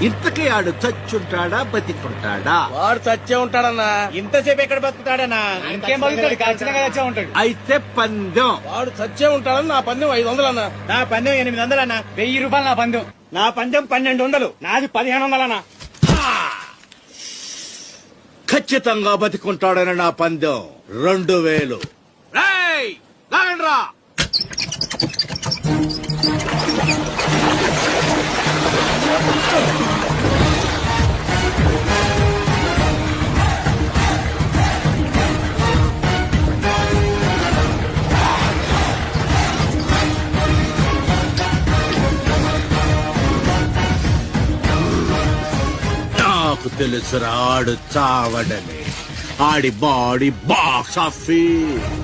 ఇంతకీ ఆడు చచ్చుంటాడా బతికుంటాడా? వాడు చచ్చే ఉంటాడన్నా. ఇంతసేపు ఎక్కడ బతుకుతాడన్నా? ఇంకేం బతుకుతాడు, ఖచ్చితంగా చచ్చే ఉంటాడు. అయితే పందెం. వాడు చచ్చే ఉంటాడని నా పందెం 500 అన్నా. నా పందెం 800 అన్నా. 1000 రూపాయలు నా పందెం. నా పందెం 1200. నాది 1500 అన్నా. ఖచ్చితంగా బతికుంటాడని నా పందెం 2000. రేయ్, లాగండ్రా. నాకు తెలుసురా ఆడు చావడని. ఆడి బాడీ బాక్స్ ఆఫీస్.